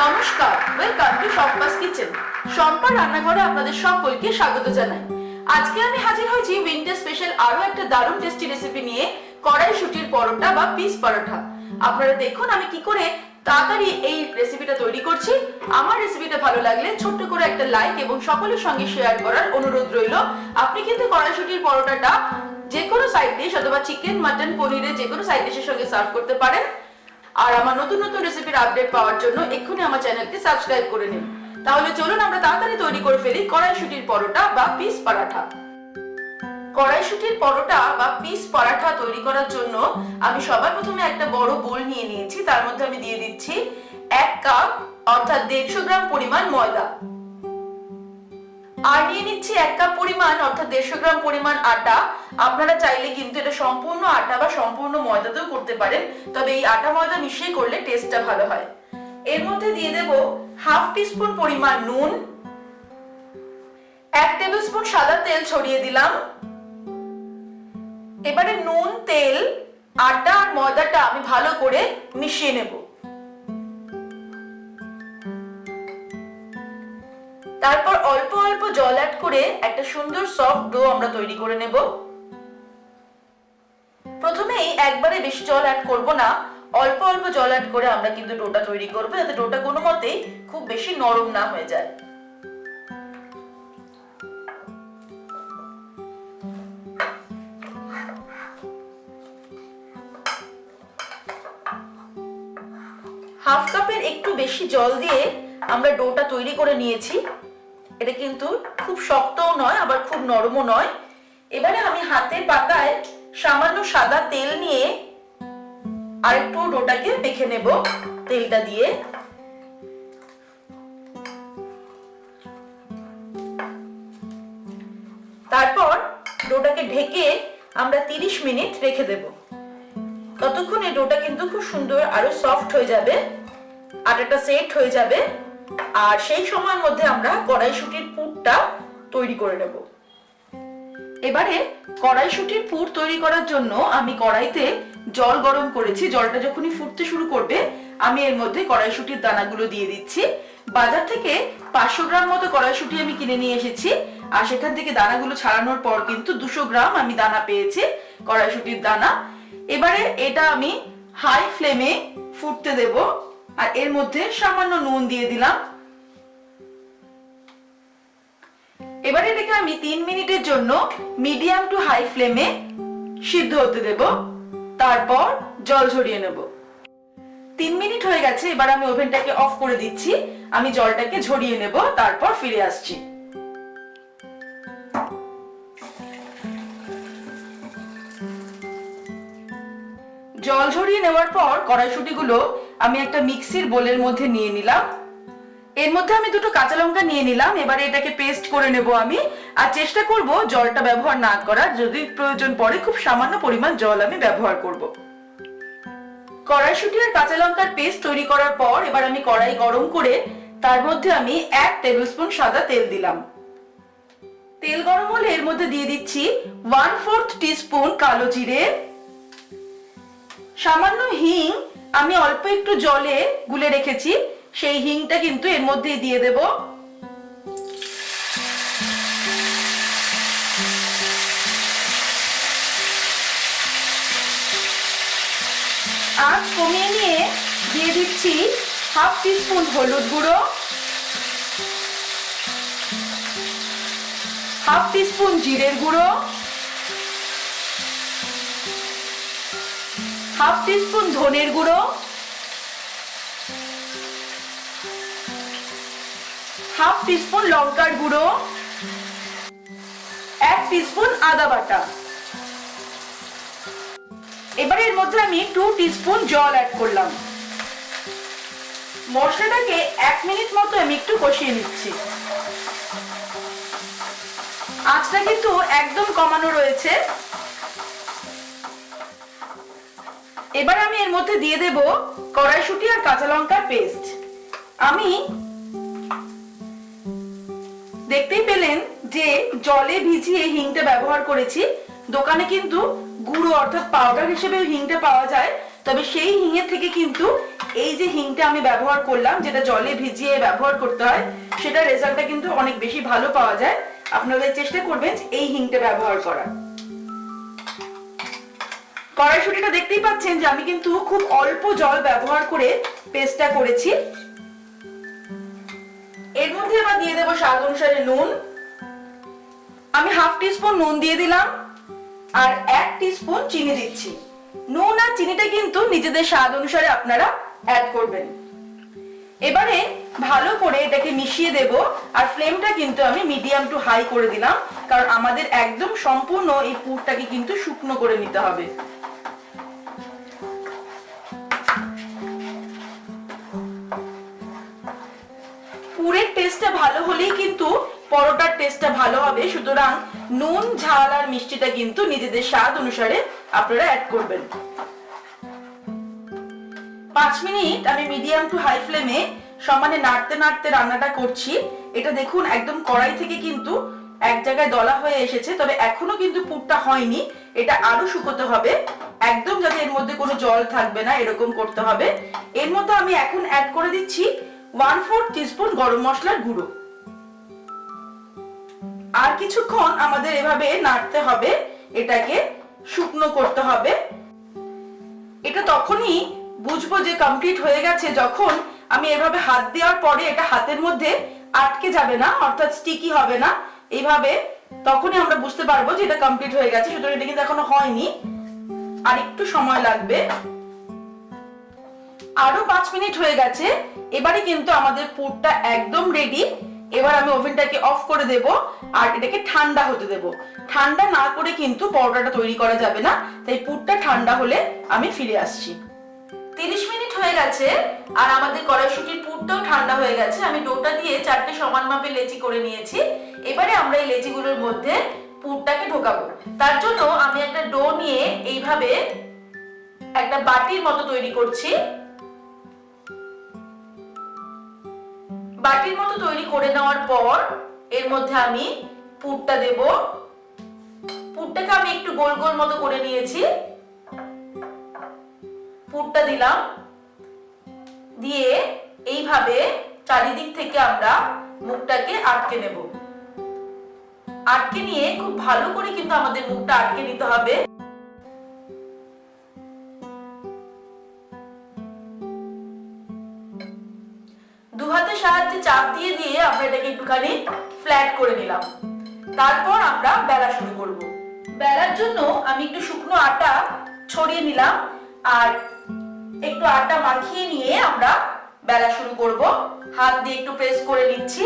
নমস্কার, welcome to Shampa's kitchen. Shampa রান্নাঘরে আপনাদের সকলকে স্বাগত জানাই। আজকে আমি হাজির হয়েছি উইন্টার স্পেশাল আরো একটা দারুণ টেস্টি রেসিপি নিয়ে, কড়াইশুঁটির পরোটা বা পিস পরোটা। আপনারা দেখুন আমি কি করে তাড়াতাড়ি এই রেসিপিটা তৈরি করছি। আমার রেসিপিটা ভালো লাগলে ছোট্ট করে একটা লাইক এবং সকলের সঙ্গে শেয়ার করার অনুরোধ রইল। আপনি কিন্তু কড়াইশুঁটির পরোটাটা যে কোনো সাইড ডিশ অথবা চিকেন, মাটন, পনিরের যে কোনো সাইড ডিশের সঙ্গে সার্ভ করতে পারেন। আর আমার নতুন নতুন রেসিপির আপডেট পাওয়ার জন্য এক্ষুনি আমার চ্যানেলকে সাবস্ক্রাইব করে নিন। তাহলে চলুন আমরা তাড়াতাড়ি তৈরি করে ফেলি কড়াইশুঁটির পরোটা বা পিস পরাঠা। কড়াইশুঁটির পরোটা বা পিস পরাঠা তৈরি করার জন্য আমি সবার প্রথমে একটা বড় বোল নিয়ে নিয়েছি। তার মধ্যে আমি দিয়ে দিচ্ছি 1 কাপ অর্থাৎ 150 গ্রাম পরিমাণ ময়দা, আর নিয়ে নিচ্ছি 1 কাপ পরিমাণ অর্থাৎ 150 গ্রাম পরিমাণ আটা। আপনারা চাইলে কিন্তু এটা সম্পূর্ণ আটা বা সম্পূর্ণ ময়দাতেও করতে পারেন, তবে এই আটা ময়দা মিশিয়ে করলে টেস্টটা ভালো হয়। এর মধ্যে দিয়ে দেব হাফ টিস্পুন পরিমাণ নুন, 1 টেবিলস্পুন সাদা তেল ছড়িয়ে দিলাম। এবারে নুন, তেল, আটা আর ময়দাটা আমি ভালো করে মিশিয়ে নেব। তারপর অল্প অল্প জল অ্যাড করে একটা সুন্দর সফট ডো আমরা তৈরি করে নেব। প্রথমেই একবারে বেশি জল অ্যাড করব না, অল্প অল্প জল অ্যাড করে আমরা কিন্তু ডোটা তৈরি করব, যাতে ডোটা কোনো মতেই খুব বেশি নরম না হয়ে যায়। হাফ কাপের একটু বেশি জল দিয়ে আমরা ডোটা তৈরি করে নিয়েছি। এটা কিন্তু খুব শক্তও নয় আবার খুব নরমও নয়। এবারে আমি হাতের পাতায় সামান্য সাদা তেল নিয়ে আরেকটু ডোটাকে মেখে নেব তেলটা দিয়ে। তারপর ডোটাকে ঢেকে আমরা 30 মিনিট রেখে দেব। ততক্ষণে ডোটা কিন্তু খুব সুন্দর আরো সফট হয়ে যাবে, আটাটা সেট হয়ে যাবে। আর সেই সময়ের মধ্যে আমরা কড়াইশুঁটির পুরটা তৈরি করে নেব। এবারে কড়াইশুঁটির পুর তৈরি করার জন্য আমি কড়াইতে জল গরম করেছি। জলটা যখনই ফুটতে শুরু করবে আমি এর মধ্যে কড়াইশুঁটির দানাগুলো দিয়ে দিচ্ছি। বাজার থেকে 500 গ্রাম মতো কড়াইশুঁটি আমি কিনে নিয়ে এসেছি, আর সেখান থেকে দানাগুলো ছাড়ানোর পর কিন্তু 200 গ্রাম আমি দানা পেয়েছি কড়াইশুঁটির দানা। এবারে এটা আমি হাই ফ্লেমে ফুটতে দেব, আর এর মধ্যে সামান্য নুন দিয়ে দিলাম। এবারে এটাকে আমি 3 মিনিটের জন্য মিডিয়াম টু হাই ফ্লেমে সিদ্ধ হতে দেব। তারপর জল ঝরিয়ে নেব। 3 মিনিট হয়ে গেছে, এবার আমি ওভেনটাকে অফ করে দিচ্ছি। আমি জলটাকে ঝরিয়ে নেব, তারপর ফিরে আসছি। জল ঝরিয়ে নেওয়ার পর কড়াইশুঁটিগুলো আমি একটা মিক্সির বোলের মধ্যে নিয়ে নিলাম। এর মধ্যে আমি 2টো কাঁচা লঙ্কা নিয়ে নিলাম। এবারে এটাকে পেস্ট করে নেব আমি, আর চেষ্টা করব জলটা ব্যবহার না করার। যদি প্রয়োজন পড়ে খুব সামান্য পরিমাণ জল আমি ব্যবহার করব। কড়াইশুঁটি আর কাঁচা লঙ্কার পেস্ট তৈরি করার পর এবার আমি কড়াই গরম করে তার মধ্যে আমি 1 টেবিলস্পুন সাদা তেল দিলাম। তেল গরম হলে এর মধ্যে দিয়ে দিচ্ছি 1/4 টিস্পুন কালো জিরে, সামান্য হিং আমি অল্প একটু জলে গুলে রেখেছি, সেই হিংটা কিন্তু এর মধ্যে দিয়ে দেব। আঁচ কমিয়ে নিয়ে দিয়ে দিচ্ছি হাফ টিস্পুন হলুদ গুঁড়ো, হাফ টিস্পুন জিরের গুঁড়ো, হাফ টিস্পুন ধনের গুঁড়ো, হাফ টিস্পুন লঙ্কার গুঁড়ো, 1 টিস্পুন আদা বাটা। এবারে এর মধ্যে আমি 2 টিস্পুন জল অ্যাড করলাম। মশলাটাকে 1 মিনিট মতো আমি একটু কষিয়ে নিচ্ছি। আঁচটা কিন্তু একদম কমানো রয়েছে। এবার আমি এর মধ্যে দিয়ে দেব কড়াইশুঁটি আর কাঁচা লঙ্কার পেস্ট। আমি দেখতেই পেলেন যে জলে ভিজিয়ে হিংটা ব্যবহার করেছি। দোকানে কিন্তু গুঁড়ো অর্থাৎ পাউডার হিসেবে হিংটা পাওয়া যায়, তবে সেই হিঙের থেকে কিন্তু এই যে হিংটা আমি ব্যবহার করলাম, যেটা জলে ভিজিয়ে ব্যবহার করতে হয়, সেটা রেজাল্টটা কিন্তু অনেক বেশি ভালো পাওয়া যায়। আপনারা চেষ্টা করবেন এই হিংটা ব্যবহার করার। কড়াইশুঁটিটা দেখতেই পাচ্ছেন যে আমি কিন্তু খুব অল্প জল ব্যবহার করে পেস্টটা করেছি। এর মধ্যে আবার দিয়ে দেবো স্বাদ অনুসারে নুন। আমি হাফ টিস্পুন নুন দিয়ে দিলাম আর 1 টিস্পুন চিনি দিচ্ছি। নুন আর চিনিটা কিন্তু নিজেদের স্বাদ অনুসারে আপনারা অ্যাড করবেন। এবারে ভালো করে এটাকে মিশিয়ে দেব আর ফ্লেমটা কিন্তু আমি মিডিয়াম টু হাই করে দিলাম, কারণ আমাদের একদম সম্পূর্ণ এই পুরটাকে কিন্তু শুকনো করে নিতে হবে। পুরের টেস্টটা ভালো হলেই কিন্তু পরোটার টেস্টটা ভালো হবে। সুতরাং নুন, ঝাল আর মিষ্টিটা কিন্তু নিজেদের স্বাদ অনুসারে আপনারা অ্যাড করবেন। 5 মিনিট আমি মিডিয়াম টু হাই ফ্লেমে সমানে নাড়তে নাড়তে রান্নাটা করছি। এটা দেখুন একদম কড়াই থেকে কিন্তু এক জায়গায় দলা হয়ে এসেছে, তবে এখনো কিন্তু পুরটা হয়নি। এটা আরো শুকোতে হবে, একদম যাতে এর মধ্যে কোনো জল থাকবে না, এরকম করতে হবে। এর মধ্যে আমি এখন অ্যাড করে দিচ্ছি 1/4 টিস্পুন গরম মশলার গুঁড়ো। আর কিছুক্ষণ আমাদের এভাবে নাড়তে হবে, এটাকে শুকনো করতে হবে। এটা তখনই বুঝবো যে কমপ্লিট হয়ে গেছে যখন আমি এভাবে হাত দেওয়ার পরে এটা হাতের মধ্যে আটকে যাবে না, অর্থাৎ স্টিকি হবে না। এইভাবে তখনই আমরা বুঝতে পারবো যে এটা কমপ্লিট হয়ে গেছে। সুতরাং এটা কিন্তু এখনো হয়নি, আর একটু সময় লাগবে। আরো 5 মিনিট হয়ে গেছে। এবারে কিন্তু আমাদের পুরটা একদম রেডি। এবার আমি ওভেনটাকে অফ করে দেব আর এটাকে ঠান্ডা হতে দেব। ঠান্ডা না করে কিন্তু পরোটাটা তৈরি করা যাবে না, তাই পুরটা ঠান্ডা হলে আমি ফিরে আসছি। 30 মিনিট হয়ে গেছে আর আমাদের কড়াইশুঁটির পুরটাও ঠান্ডা হয়ে গেছে। আমি ডোটা দিয়ে 4টে সমান মাপে লেচি করে নিয়েছি। এবারে আমরা এই লেচিগুলোর মধ্যে পুরটাকে ঢোকাবো। তার জন্য আমি একটা ডো নিয়ে এইভাবে একটা বাটির মতো তৈরি করছি। বাটির মতো তৈরি করে নেওয়ার পর এর মধ্যে আমি পুরটা দেব। পুরটাকে আমি একটু গোল গোল মতো করে নিয়েছি। পুরটা দিলাম, দিয়ে এইভাবে চারিদিক থেকে আমরা মুখটাকে আটকে নেব। আটকে নিয়ে খুব ভালো করে কিন্তু আমাদের মুখটা আটকে নিতে হবে। দু হাতের সাহায্যে চাপ দিয়ে দিয়ে আমরা এটাকে একটুখানি ফ্ল্যাট করে নিলাম। তারপর আমরা বেলা শুরু করব। বেলার জন্য আমি একটু শুকনো আটা ছড়িয়ে নিলাম আর একটু আটা মাখিয়ে নিয়ে আমরা বেলা শুরু করব। হাত দিয়ে একটু প্রেস করে নিচ্ছি।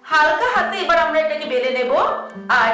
হালকা হাতে এবার আমরা এটাকে বেলে নেব। আর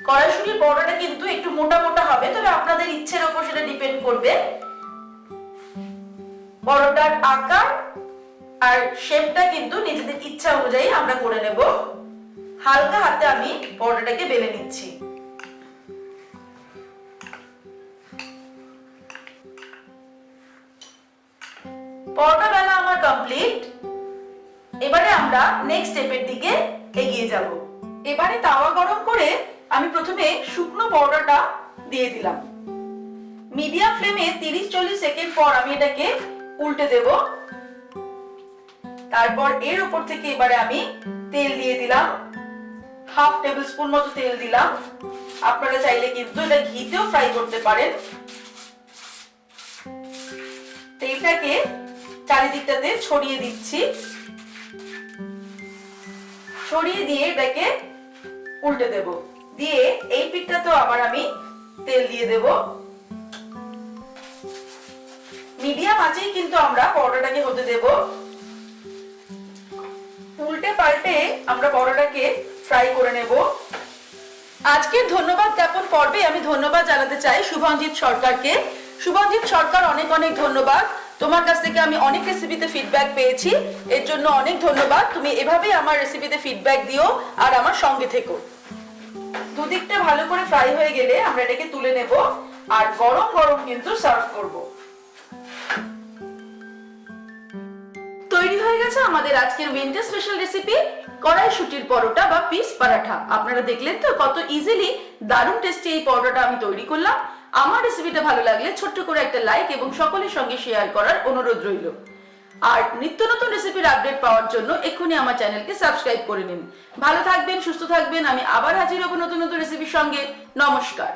কড়াইশুঁটির পরোটাটা কিন্তু একটু মোটা মোটা হবে, তবে আপনাদের ইচ্ছের উপর সেটা ডিপেন্ড করবে। পরোটার আকার আর শেপটা কিন্তু নিজেদের ইচ্ছা অনুযায়ী আমরা করে নেব। হালকা হাতে আমি পরোটাটাকে বেলে নিচ্ছি। পরোটা বেলা আমার কমপ্লিট। এবারে আমরা নেক্সট স্টেপের দিকে এগিয়ে যাব। এবারে তাওয়া গরম করে আমি প্রথমে শুকনো পরোটাটা দিয়ে দিলাম। মিডিয়াম ফ্লেমে 30-40 সেকেন্ড পর আমি এটাকে উল্টে দেব। তারপর এর উপর থেকে এবারে আমি তেল দিয়ে দিলাম, হাফ টেবিল স্পুন মতো তেল দিলাম। আপনারা চাইলে কিন্তু এটা ঘিতেও ফ্রাই করতে পারেন। তেলটাকে চারিদিকটাতে ছড়িয়ে দিচ্ছি। ছড়িয়ে দিয়ে এটাকে উল্টে দেব। দিয়ে এই পিঠটাতেও আবার আমি তেল দিয়ে দেব। মিডিয়াম আঁচেই কিন্তু আমরা পরোটাটাকে হতে দেব। উল্টে পাল্টে আমরা পরোটাকে ফ্রাই করে নেব। আজকের ধন্যবাদ জ্ঞাপন পর্বে আমি ধন্যবাদ জানাতে চাই শুভঞ্জিত সরকারকে। শুভঞ্জিত সরকার, অনেক অনেক ধন্যবাদ। তোমার কাছ থেকে আমি অনেক রেসিপিতে ফিডব্যাক পেয়েছি, এর জন্য অনেক ধন্যবাদ। তুমি এভাবেই আমার রেসিপিতে ফিডব্যাক দিও আর আমার সঙ্গে থেকো। দুদিকটা ভালো করে ফ্রাই হয়ে গেলে আমরা এটাকে তুলে নেব আর গরম গরম কিন্তু সার্ভ করব। তৈরি হয়ে গেছে আমাদের আজকের উইন্টার স্পেশাল রেসিপি কড়াইশুঁটির পরোটা বা পিস পরাঠা। আপনারা দেখলেন তো কত ইজিলি দারুণ টেস্টি এই পরোটাটা আমি তৈরি করলাম। আমার রেসিপিটা ভালো লাগলে ছোট্ট করে একটা লাইক এবং সকলের সঙ্গে শেয়ার করার অনুরোধ রইল। আর নিত্য নতুন রেসিপির আপডেট পাওয়ার জন্য এক্ষুনি আমার চ্যানেলকে সাবস্ক্রাইব করে নিন। ভালো থাকবেন, সুস্থ থাকবেন। আমি আবার হাজির হব নতুন নতুন রেসিপির সঙ্গে। নমস্কার।